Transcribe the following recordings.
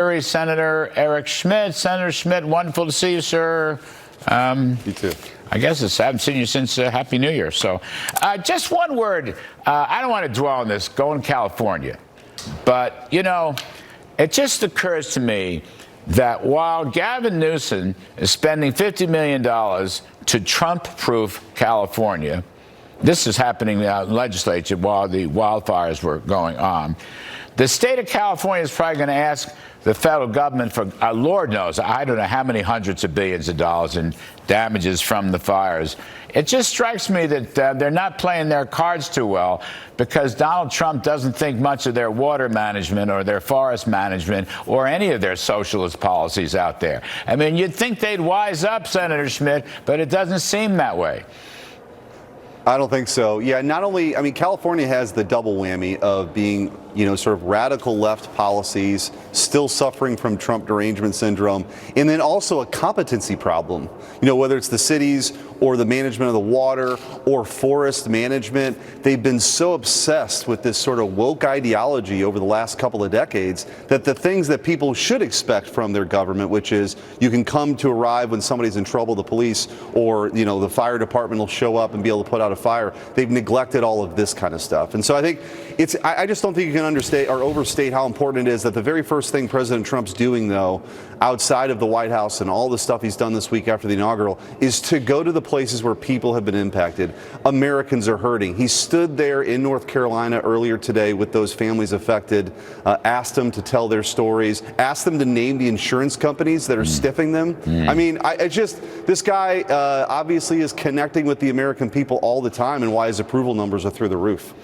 Senator Eric Schmitt. Senator Schmitt, wonderful to see you, sir. You too. I guess I haven't seen you since Happy New Year. So just one word. I don't want to dwell on this, going to California. But, you know, it just occurs to me that while Gavin Newsom is spending $50 million to Trump-proof California, this is happening in the legislature while the wildfires were going on, the state of California is probably going to ask the federal government for, Lord knows, I don't know how many hundreds of billions of dollars in damages from the fires. It just strikes me that they're not playing their cards too well because Donald Trump doesn't think much of their water management or their forest management or any of their socialist policies out there. I mean, you'd think they'd wise up, Senator Schmitt, but it doesn't seem that way. I don't think so. Yeah, not only, I mean, California has the double whammy of being, you know, sort of radical left policies, still suffering from Trump derangement syndrome, and then also a competency problem. You know, whether it's the cities or the management of the water or forest management, they've been so obsessed with this sort of woke ideology over the last couple of decades that the things that people should expect from their government, which is you can come to arrive when somebody's in trouble, the police or, you know, the fire department will show up and be able to put out a fire. They've neglected all of this kind of stuff. And so I think I just don't think you can understate or overstate how important it is that the very first thing President Trump's doing, though, outside of the White House and all the stuff he's done this week after the inaugural, is to go to the places where people have been impacted. Americans are hurting. He stood there in North Carolina earlier today with those families affected, asked them to tell their stories, asked them to name the insurance companies that are stiffing them. I mean, this guy obviously is connecting with the American people all the time, and why his approval numbers are through the roof.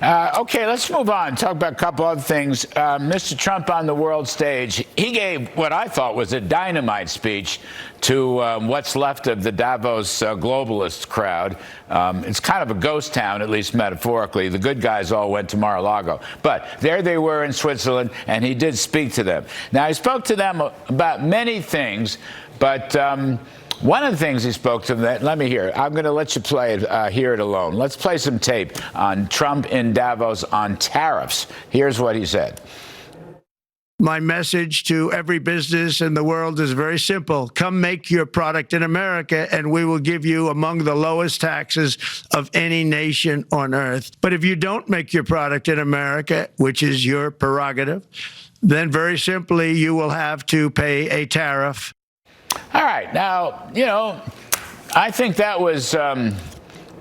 Okay, let's move on. Talk about a couple other things. Mr. Trump on the world stage, he gave what I thought was a dynamite speech to what's left of the Davos globalist crowd. It's kind of a ghost town, at least metaphorically. The good guys all went to Mar-a-Lago. But there they were in Switzerland, and he did speak to them. Now, he spoke to them about many things, but one of the things he spoke to them, let me hear it. I'm going to let you play it, hear it alone. Let's play some tape on Trump in Davos on tariffs. Here's what he said. My message to every business in the world is very simple. Come make your product in America, and we will give you among the lowest taxes of any nation on earth. But if you don't make your product in America, which is your prerogative, then very simply you will have to pay a tariff. All right. Now, you know, I think that was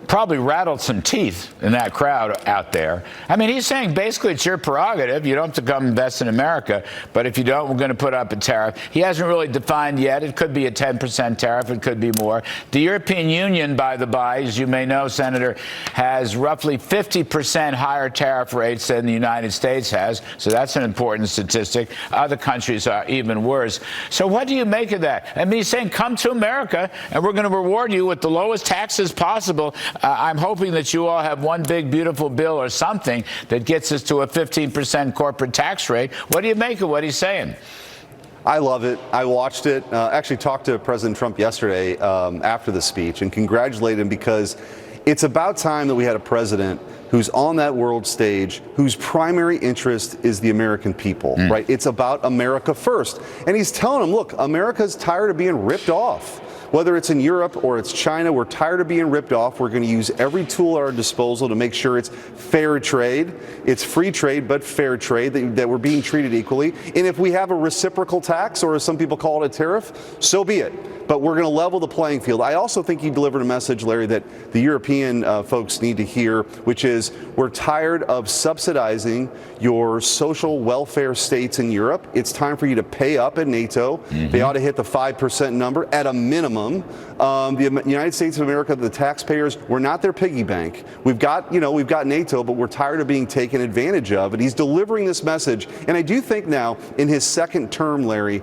probably rattled some teeth in that crowd out there. I mean, he's saying basically it's your prerogative. You don't have to come invest in America. But if you don't, we're going to put up a tariff. He hasn't really defined yet. It could be a 10% tariff. It could be more. The European Union, by the by, as you may know, Senator, has roughly 50% higher tariff rates than the United States has. So that's an important statistic. Other countries are even worse. So what do you make of that? I mean, he's saying come to America, and we're going to reward you with the lowest taxes possible. I'm hoping that you all have one big, beautiful bill or something that gets us to a 15% corporate tax rate. What do you make of what he's saying? I love it. I watched it. Actually talked to President Trump yesterday after the speech and congratulated him because it's about time that we had a president who's on that world stage, whose primary interest is the American people, right? It's about America first. And he's telling them, look, America's tired of being ripped off. Whether it's in Europe or it's China, we're tired of being ripped off. We're going to use every tool at our disposal to make sure it's fair trade. It's free trade, but fair trade, that we're being treated equally. And if we have a reciprocal tax, or as some people call it, a tariff, so be it. But we're going to level the playing field. I also think he delivered a message, Larry, that the European folks need to hear, which is we're tired of subsidizing your social welfare states in Europe. It's time for you to pay up at NATO. They ought to hit the 5% number at a minimum. The United States of America, the taxpayers, we're not their piggy bank. We've got NATO, but we're tired of being taken advantage of. And he's delivering this message. And I do think now, in his second term, Larry,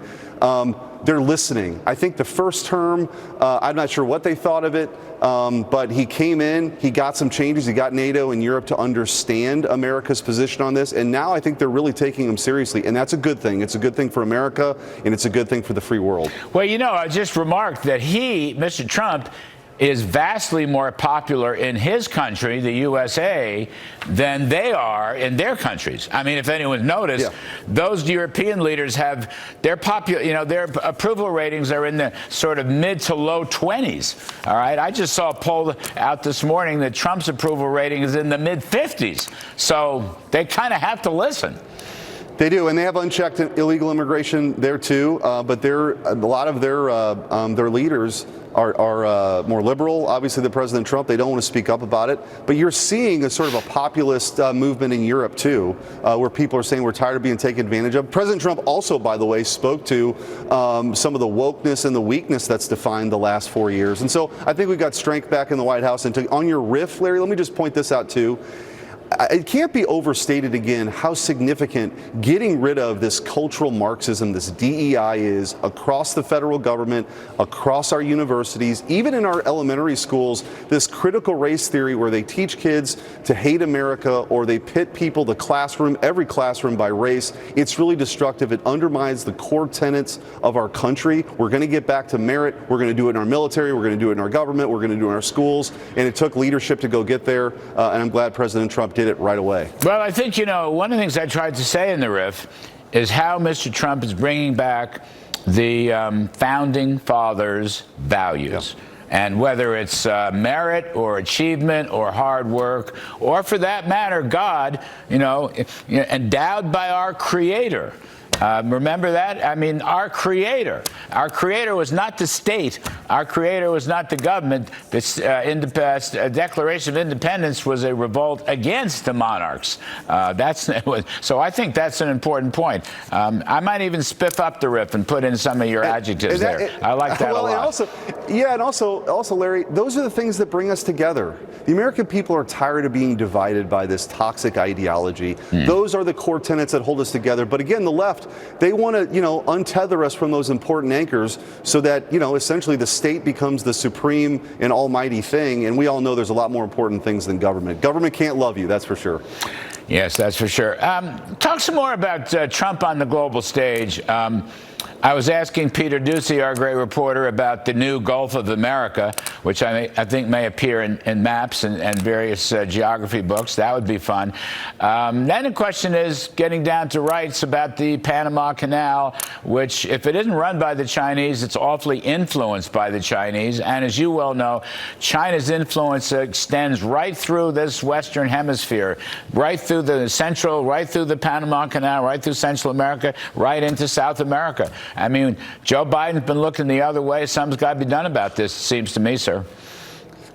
they're listening. I think the first term, I'm not sure what they thought of it, but he came in, he got some changes, he got NATO and Europe to understand America's position on this, and now I think they're really taking him seriously, and that's a good thing. It's a good thing for America, and it's a good thing for the free world. Well, you know, I just remarked that Mr. Trump, is vastly more popular in his country, the USA, than they are in their countries. I mean, if anyone's noticed, those European leaders have their their approval ratings are in the sort of mid to low 20s. All right, I just saw a poll out this morning that Trump's approval rating is in the mid 50s. So they kind of have to listen. They do, and they have unchecked illegal immigration there too. But a lot of their leaders are more liberal. Obviously, the President Trump, they don't want to speak up about it. But you're seeing a sort of a populist movement in Europe too, where people are saying we're tired of being taken advantage of. President Trump also, by the way, spoke to some of the wokeness and the weakness that's defined the last 4 years. And so I think we got strength back in the White House. And on your riff, Larry, let me just point this out too. It can't be overstated again how significant getting rid of this cultural Marxism, this DEI is across the federal government, across our universities, even in our elementary schools, this critical race theory where they teach kids to hate America or they pit people, every classroom by race. It's really destructive. It undermines the core tenets of our country. We're going to get back to merit. We're going to do it in our military. We're going to do it in our government. We're going to do it in our schools. And it took leadership to go get there. And I'm glad President Trump did it right away. Well, I think, one of the things I tried to say in the riff is how Mr. Trump is bringing back the founding fathers' values. Yep. And whether it's merit or achievement or hard work, or for that matter, God, endowed by our Creator. Remember that? I mean, our Creator. Our Creator was not the state. Our Creator was not the government. This Declaration of Independence was a revolt against the monarchs. So I think that's an important point. I might even spiff up the riff and put in some of your adjectives there. I like that a lot. And also, Larry, those are the things that bring us together. The American people are tired of being divided by this toxic ideology. Those are the core tenets that hold us together. But again, the left, they want to, untether us from those important anchors so that, essentially the state becomes the supreme and almighty thing. And we all know there's a lot more important things than government. Government can't love you, that's for sure. Yes, that's for sure. Talk some more about Trump on the global stage. I was asking Peter Ducey, our great reporter, about the new Gulf of America, which I think may appear in maps and various geography books. That would be fun. Then the question is getting down to rights about the Panama Canal, which, if it isn't run by the Chinese, it's awfully influenced by the Chinese. And as you well know, China's influence extends right through this Western Hemisphere, right through the Panama Canal, right through Central America, right into South America. I mean, Joe Biden's been looking the other way. Something's got to be done about this, it seems to me, sir.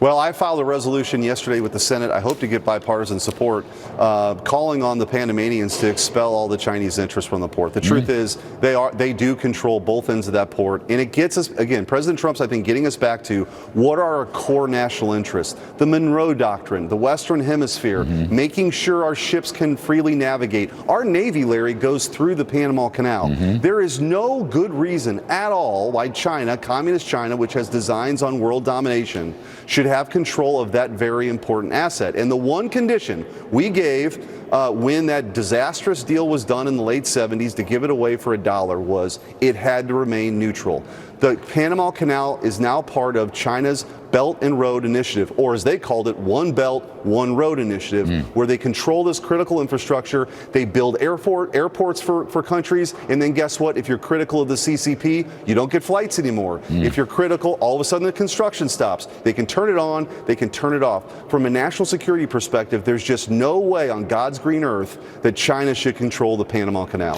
Well, I filed a resolution yesterday with the Senate. I hope to get bipartisan support, calling on the Panamanians to expel all the Chinese interests from the port. The truth is, they do control both ends of that port, and it gets us, again, President Trump's, I think, getting us back to what are our core national interests: the Monroe Doctrine, the Western Hemisphere, making sure our ships can freely navigate. Our Navy, Larry, goes through the Panama Canal. There is no good reason at all why China, communist China, which has designs on world domination, should have control of that very important asset. And the one condition we gave when that disastrous deal was done in the late 70s to give it away for $1 was it had to remain neutral. The Panama Canal is now part of China's Belt and Road Initiative, or as they called it, One Belt, One Road Initiative, where they control this critical infrastructure. They build airports for countries, and then guess what? If you're critical of the CCP, you don't get flights anymore. If you're critical, all of a sudden the construction stops. They can turn it on, they can turn it off. From a national security perspective, there's just no way on God's green earth that China should control the Panama Canal.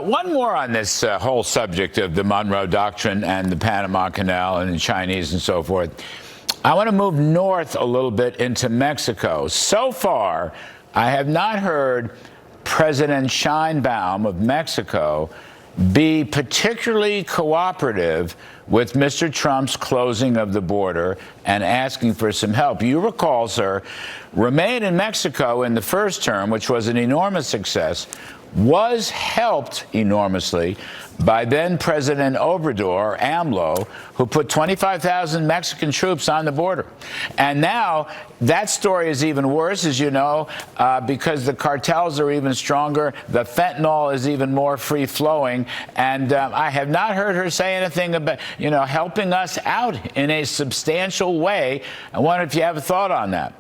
One more on this whole subject of the Monroe Doctrine and the Panama Canal and the Chinese and so forth. I want to move north a little bit into Mexico. So far, I have not heard President Sheinbaum of Mexico be particularly cooperative with Mr. Trump's closing of the border and asking for some help. You recall, sir, remain in Mexico in the first term, which was an enormous success, was helped enormously by then President Obrador, AMLO, who put 25,000 Mexican troops on the border. And now that story is even worse, as you know, because the cartels are even stronger. The fentanyl is even more free-flowing. And I have not heard her say anything about, helping us out in a substantial way. I wonder if you have a thought on that.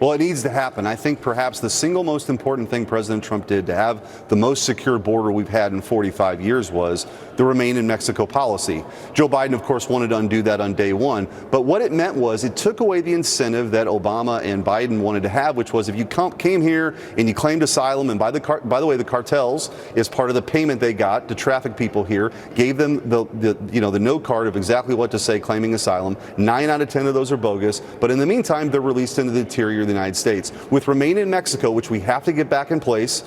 Well, it needs to happen. I think perhaps the single most important thing President Trump did to have the most secure border we've had in 45 years was the Remain in Mexico policy. Joe Biden, of course, wanted to undo that on day one. But what it meant was it took away the incentive that Obama and Biden wanted to have, which was if you came here and you claimed asylum, and by the way, the cartels, is part of the payment they got to traffic people here, gave them the note card of exactly what to say claiming asylum. 9 out of 10 of those are bogus. But in the meantime, they're released into the interior of the United States. With Remain in Mexico, which we have to get back in place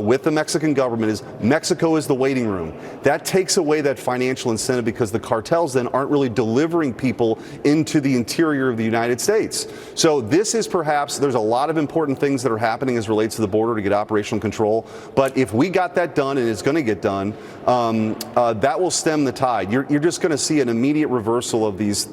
with the Mexican government, is Mexico is the waiting room. That takes away that financial incentive because the cartels then aren't really delivering people into the interior of the United States. So this is perhaps, there's a lot of important things that are happening as relates to the border to get operational control. But if we got that done, and it's going to get done, that will stem the tide. You're just going to see an immediate reversal of these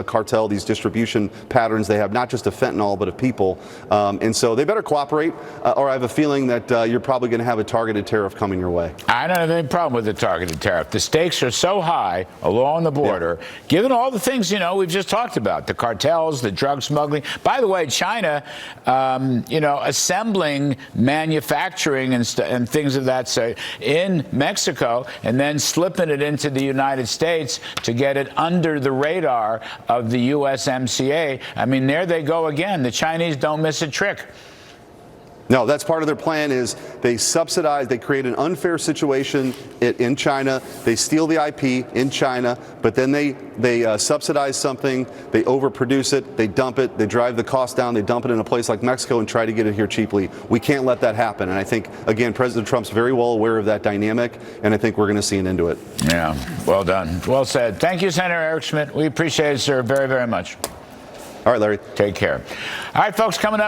cartel, these distribution patterns they have, not just of fentanyl, but of people. And so they better cooperate, or I have a feeling that you're probably going to have a targeted tariff coming your way. I don't have any problem with the targeted tariff. The stakes are so high along the border, given all the things, we've just talked about, the cartels, the drug smuggling. By the way, China, assembling manufacturing and things of that sort in Mexico and then slipping it into the United States to get it under the radar of the USMCA. I mean, there they go again. The Chinese don't miss a trick. No, that's part of their plan is they subsidize, they create an unfair situation in China, they steal the IP in China, but then they subsidize something, they overproduce it, they dump it, they drive the cost down, they dump it in a place like Mexico and try to get it here cheaply. We can't let that happen. And I think, again, President Trump's very well aware of that dynamic, and I think we're going to see an end to it. Yeah, well done. Well said. Thank you, Senator Eric Schmitt. We appreciate it, sir, very, very much. All right, Larry. Take care. All right, folks, coming up.